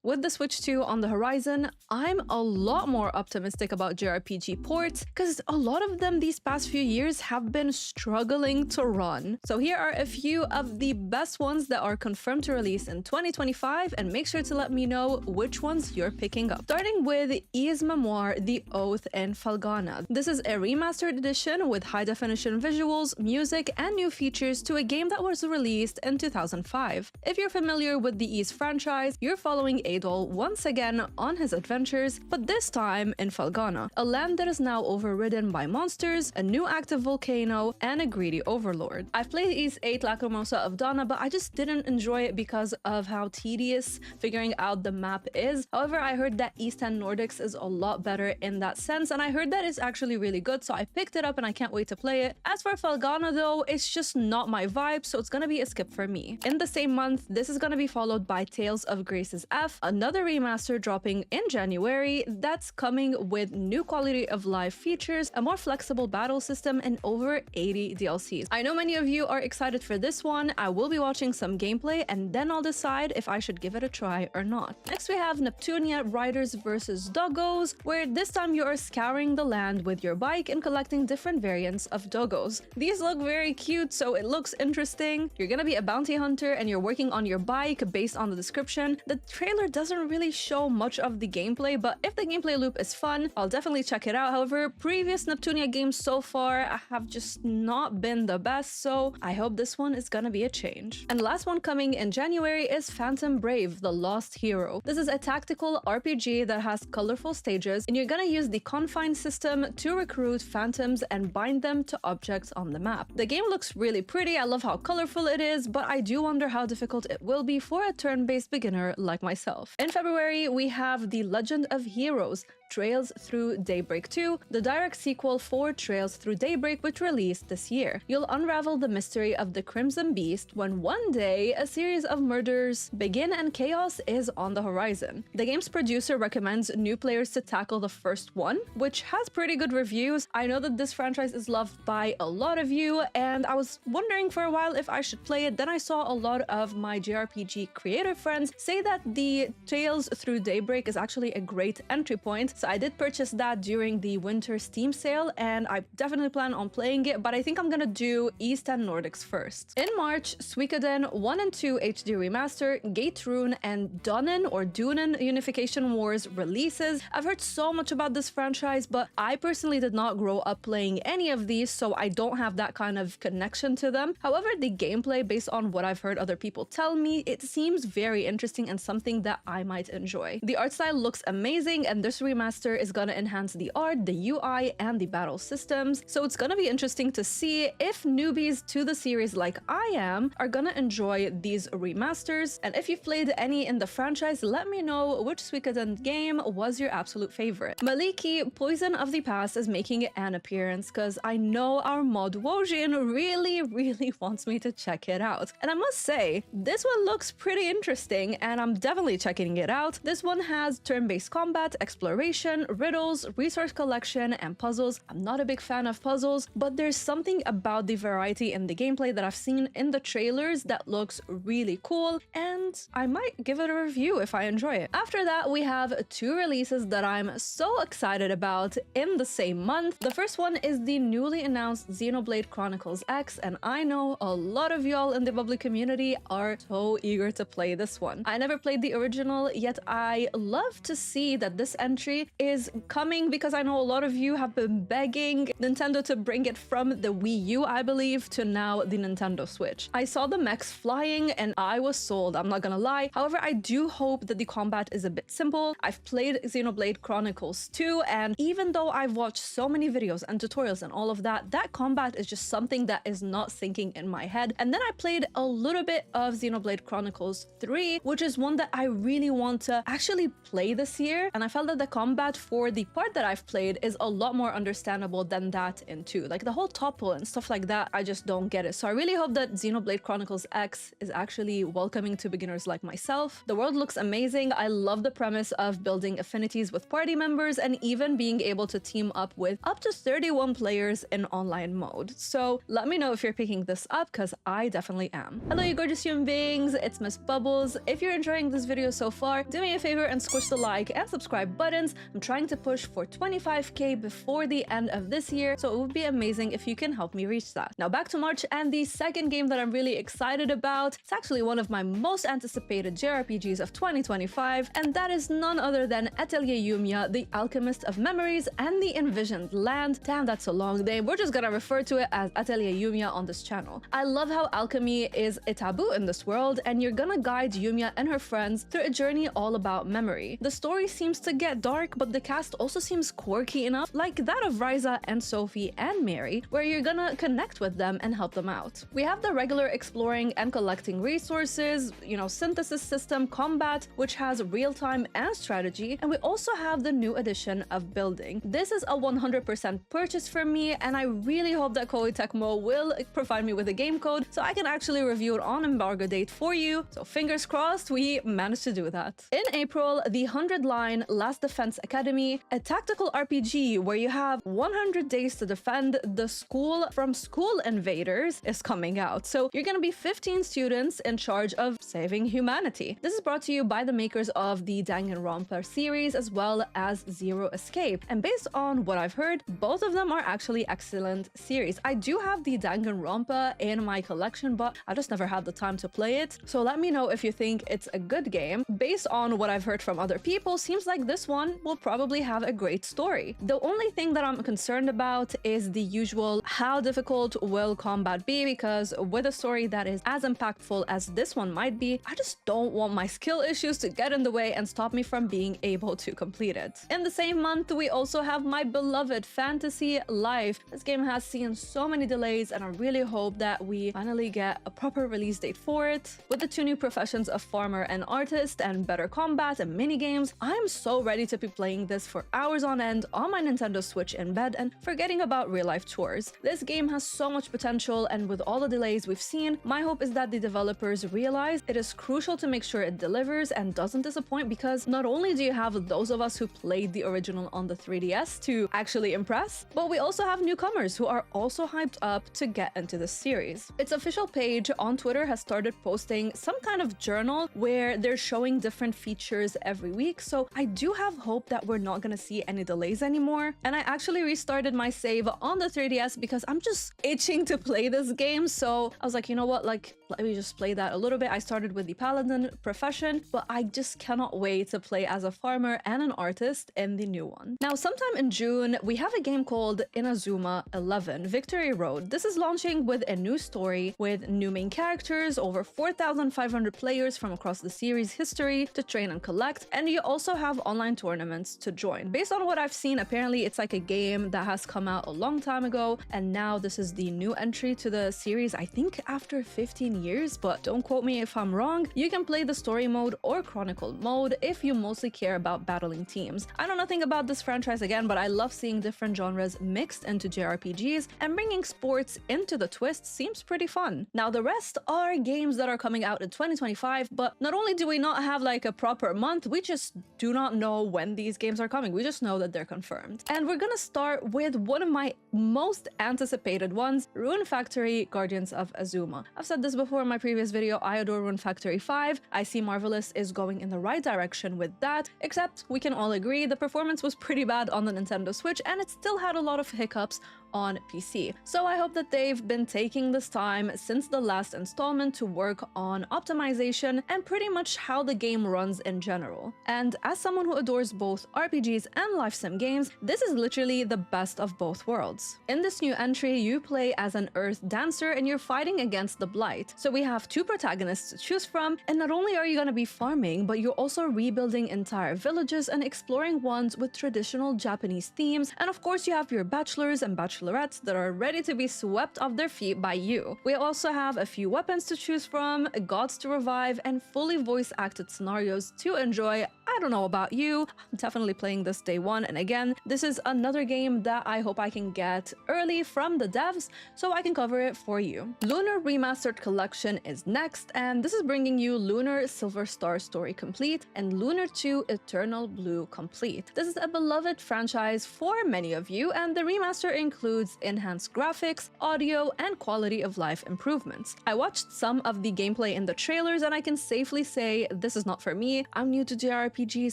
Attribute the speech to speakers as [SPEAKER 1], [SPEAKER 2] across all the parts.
[SPEAKER 1] With the Switch 2 on the horizon, I'm a lot more optimistic about JRPG ports because a lot of them these past few years have been struggling to run. So here are a few of the best ones that are confirmed to release in 2025, and make sure to let me know which ones you're picking up. Starting with Ys Memoir, The Oath in Falgana. This is a remastered edition with high-definition visuals, music, and new features to a game that was released in 2005. If you're familiar with the Ys franchise, you're following Adol once again on his adventures, but this time in Falgana, a land that is now overridden by monsters, a new active volcano, and a greedy overlord. I've played Ys 8 Lacrimosa of Dana, but I just didn't enjoy it because of how tedious figuring out the map is. However, I heard that Ys 10 Nordics is a lot better in that sense, and I heard that it's actually really good, so I picked it up and I can't wait to play it. As for Falgana though, it's just not my vibe, so it's gonna be a skip for me. In the same month, this is gonna be followed by Tales of Grace's F, another remaster dropping in January that's coming with new quality of life features, a more flexible battle system, and over 80 DLCs. I know many of you are excited for this one. I will be watching some gameplay and then I'll decide if I should give it a try or not. Next we have Neptunia Riders vs Doggos, where this time you are scouring the land with your bike and collecting different variants of doggos. These look very cute, so it looks interesting. You're gonna be a bounty hunter and you're working on your bike based on the description. The trailer doesn't really show much of the gameplay, but if the gameplay loop is fun, I'll definitely check it out. However, previous Neptunia games so far have just not been the best, so I hope this one is gonna be a change. And the last one coming in January is Phantom Brave, The Lost Hero. This is a tactical RPG that has colorful stages, and you're gonna use the confine system to recruit phantoms and bind them to objects on the map. The game looks really pretty, I love how colorful it is, but I do wonder how difficult it will be for a turn-based beginner like myself. In February, we have The Legend of Heroes, Trails Through Daybreak 2, the direct sequel for Trails Through Daybreak, which released this year. You'll unravel the mystery of the Crimson Beast when one day a series of murders begin and chaos is on the horizon. The game's producer recommends new players to tackle the first one, which has pretty good reviews. I know that this franchise is loved by a lot of you, and I was wondering for a while if I should play it. Then I saw a lot of my JRPG creator friends say that the Trails Through Daybreak is actually a great entry point. So I did purchase that during the winter Steam sale, and I definitely plan on playing it, but I think I'm gonna do Ys 10 Nordics first. In March, Suikoden I and II HD Remaster, Gate Rune, and Dunen Unification Wars releases. I've heard so much about this franchise, but I personally did not grow up playing any of these, so I don't have that kind of connection to them. However, the gameplay, based on what I've heard other people tell me, it seems very interesting and something that I might enjoy. The art style looks amazing, and this remaster is gonna enhance the art, the UI, and the battle systems, so it's gonna be interesting to see if newbies to the series like I am are gonna enjoy these remasters. And if you've played any in the franchise, let me know which Suikoden game was your absolute favorite. Maliki, Poison of the Past, is making an appearance because I know our mod Wojin really wants me to check it out. And I must say, this one looks pretty interesting and I'm definitely checking it out. This one has turn-based combat, exploration, riddles, resource collection, and puzzles. I'm not a big fan of puzzles, but there's something about the variety in the gameplay that I've seen in the trailers that looks really cool, and I might give it a review if I enjoy it. After that, we have two releases that I'm so excited about in the same month. The first one is the newly announced Xenoblade Chronicles X, and I know a lot of y'all in the bubbly community are so eager to play this one. I never played the original, yet I love to see that this entry is coming because I know a lot of you have been begging Nintendo to bring it from the Wii U, I believe, to now the Nintendo Switch. I saw the mechs flying and I was sold, I'm not gonna lie. However, I do hope that the combat is a bit simple. I've played Xenoblade Chronicles 2, and even though I've watched so many videos and tutorials and all of that, that combat is just something that is not sinking in my head. And then I played a little bit of Xenoblade Chronicles 3, which is one that I really want to actually play this year, and I felt that the combat combat for the part that I've played is a lot more understandable than that in 2. Like the whole topple and stuff like that, I just don't get it. So I really hope that Xenoblade Chronicles X is actually welcoming to beginners like myself. The world looks amazing. I love the premise of building affinities with party members and even being able to team up with up to 31 players in online mode. So let me know if you're picking this up, because I definitely am. Hello, you gorgeous human beings. It's Miss Bubbles. If you're enjoying this video so far, do me a favor and squish the like and subscribe buttons. I'm trying to push for 25k before the end of this year, so it would be amazing if you can help me reach that. Now back to March, and the second game that I'm really excited about, it's actually one of my most anticipated JRPGs of 2025, and that is none other than Atelier Yumia, the Alchemist of Memories and the Envisioned Land. Damn, that's a long name. We're just gonna refer to it as Atelier Yumia on this channel. I love how alchemy is a taboo in this world, and you're gonna guide Yumia and her friends through a journey all about memory. The story seems to get dark, but the cast also seems quirky enough, like that of Ryza and Sophie and Mary, where you're gonna connect with them and help them out. We have the regular exploring and collecting resources, synthesis system, combat, which has real-time and strategy, and we also have the new addition of building. This is a 100% purchase for me, and I really hope that Koei Tecmo will provide me with a game code so I can actually review it on embargo date for you. So fingers crossed we managed to do that. In April, the 100-line Last Defense Academy, a tactical RPG where you have 100 days to defend the school from school invaders, is coming out. So you're gonna be 15 students in charge of saving humanity. This is brought to you by the makers of the Danganronpa series as well as Zero Escape. And based on what I've heard, both of them are actually excellent series. I do have the Danganronpa in my collection, but I just never had the time to play it. So let me know if you think it's a good game. Based on what I've heard from other people, seems like this one will probably have a great story. The only thing that I'm concerned about is the usual, how difficult will combat be, because with a story that is as impactful as this one might be, I just don't want my skill issues to get in the way and stop me from being able to complete it. In the same month, we also have my beloved Fantasy Life. This game has seen so many delays, and I really hope that we finally get a proper release date for it. With the 2 new professions of farmer and artist and better combat and minigames, I'm so ready to be playing this for hours on end on my Nintendo Switch in bed and forgetting about real-life chores. This game has so much potential, and with all the delays we've seen, my hope is that the developers realize it is crucial to make sure it delivers and doesn't disappoint, because not only do you have those of us who played the original on the 3DS to actually impress, but we also have newcomers who are also hyped up to get into this series. Its official page on Twitter has started posting some kind of journal where they're showing different features every week, so I do have hope that we're not gonna see any delays anymore. And I actually restarted my save on the 3DS because I'm just itching to play this game, so I was like, you know what, like, let me just play that a little bit. I started with the Paladin profession, but I just cannot wait to play as a farmer and an artist in the new one. Now, sometime in June, we have a game called Inazuma 11 Victory Road. This is launching with a new story, with new main characters, over 4,500 players from across the series history to train and collect, and you also have online tournaments to join. Based on what I've seen, apparently it's like a game that has come out a long time ago, and now this is the new entry to the series, I think after 15 years, but don't quote me if I'm wrong. You can play the story mode or chronicle mode if you mostly care about battling teams. I know nothing about this franchise again, but I love seeing different genres mixed into JRPGs, and bringing sports into the twist seems pretty fun. Now, the rest are games that are coming out in 2025, but not only do we not have like a proper month, we just do not know when these games are coming. We just know that they're confirmed. And we're gonna start with one of my most anticipated ones, Rune Factory Guardians of Azuma. I've said this before in my previous video, I adore Rune Factory 5. I see Marvelous is going in the right direction with that, except we can all agree the performance was pretty bad on the Nintendo Switch, and it still had a lot of hiccups on PC. So I hope that they've been taking this time since the last installment to work on optimization and pretty much how the game runs in general. And as someone who adores both RPGs and life sim games, this is literally the best of both worlds. In this new entry, you play as an Earth dancer and you're fighting against the Blight. So we have 2 protagonists to choose from, and not only are you going to be farming, but you're also rebuilding entire villages and exploring ones with traditional Japanese themes. And of course, you have your bachelors and bachelorettes that are ready to be swept off their feet by you. We also have a few weapons to choose from, gods to revive, and fully voice-acted scenarios to enjoy. I don't know about you, I'm definitely playing this day one. And again, this is another game that I hope I can get early from the devs so I can cover it for you. Lunar Remastered Collection is next, and this is bringing you Lunar Silver Star Story Complete and Lunar 2 Eternal Blue Complete. This is a beloved franchise for many of you, and the remaster includes enhanced graphics, audio, and quality of life improvements. I watched some of the gameplay in the trailers, and I can safely say this is not for me. I'm new to JRPGs,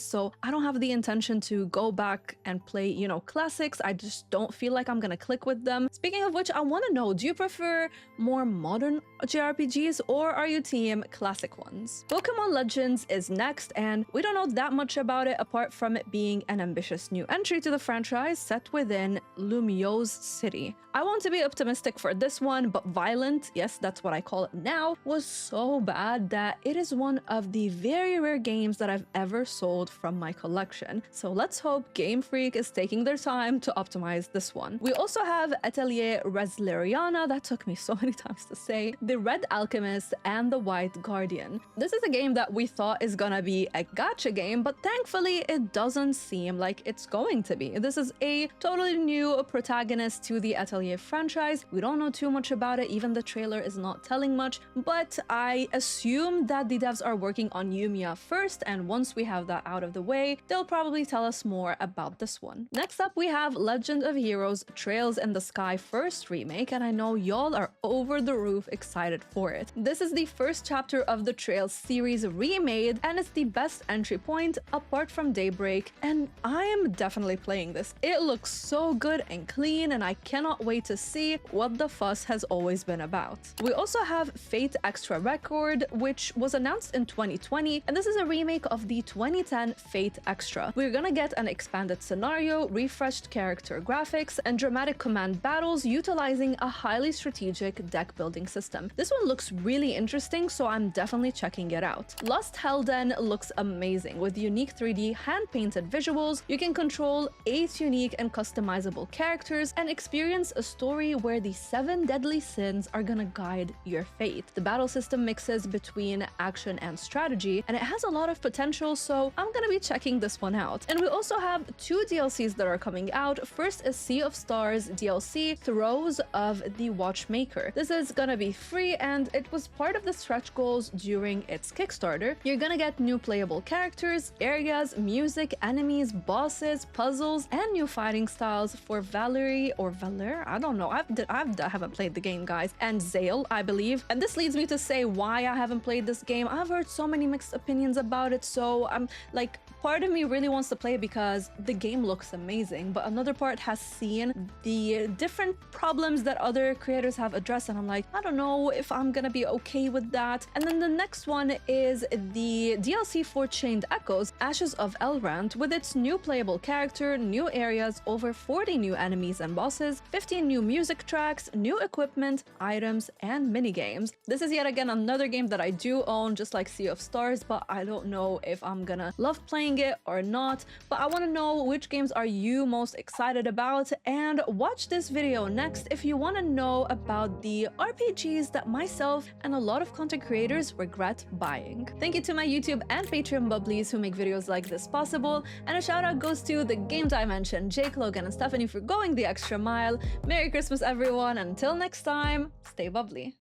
[SPEAKER 1] so I don't have the intention to go back and play, you know, classics. I just don't feel like I'm gonna click with them. Speaking of which, I want to know, do you prefer more modern JRPGs or are you team classic ones? Pokemon Legends is next, and we don't know that much about it apart from it being an ambitious new entry to the franchise set within Lumio's city. I want to be optimistic for this one, but Violent, yes, that's what I call it now, was so bad that it is one of the very rare games that I've ever sold from my collection. So let's hope Game Freak is taking their time to optimize this one. We also have Atelier Yumia, that took me so many times to say, The Red Alchemist, and The White Guardian. This is a game that we thought is gonna be a gacha game, but thankfully it doesn't seem like it's going to be. This is a totally new protagonist to the Atelier franchise. We don't know too much about it, even the trailer is not telling much, but I assume that the devs are working on Yumia first, and once we have that out of the way, they'll probably tell us more about this one. Next up, we have Legend of Heroes Trails in the Sky First remake, and I know y'all are over the roof excited for it. This is the first chapter of the Trails series remade, and it's the best entry point apart from Daybreak, and I am definitely playing this. It looks so good and clean, and I cannot wait to see what the fuss has always been about. We also have Fate XTRA Record, which was announced in 2020, and this is a remake of the 2010 Fate Extra. We're gonna get an expanded scenario, refreshed character graphics, and dramatic command battles utilizing a highly strategic deck building system. This one looks really interesting, so I'm definitely checking it out. Lost Hellden looks amazing with unique 3D hand-painted visuals. You can control 8 unique and customizable characters and experience a story where the 7 deadly sins are gonna guide your fate. The battle system mixes between action and strategy, and it has a lot of potential, so I'm gonna be checking this one out. And we also have 2 DLCs that are coming out. First is Sea of Stars DLC, Throes of the Watchmaker. This is gonna be free, and it was part of the stretch goals during its Kickstarter. You're gonna get new playable characters, areas, music, enemies, bosses, puzzles, and new fighting styles for Valerie or Valere. I don't know. I haven't played the game, guys. And Zale, I believe. And this leads me to say why I haven't played this game. I've heard so many mixed opinions about it, so I'm like, part of me really wants to play it because the game looks amazing, but another part has seen the different problems that other creators have addressed, and I'm like, I don't know if I'm gonna be okay with that. And then the next one is the DLC for Chained Echoes, Ashes of Elrond, with its new playable character, new areas, over 40 new enemies and bosses, 15 new music tracks, new equipment, items, and minigames. This is yet again another game that I do own, just like Sea of Stars, but I don't know if I'm gonna love playing it or not. But I want to know, which games are you most excited about, and watch this video next if you want to know about the RPGs that myself and a lot of content creators regret buying. Thank you to my YouTube and Patreon bubblies who make videos like this possible, and a shout out goes to the Game Dimension, Jake, Logan, and Stephanie for going the extra mile. Merry Christmas everyone, and until next time, stay bubbly.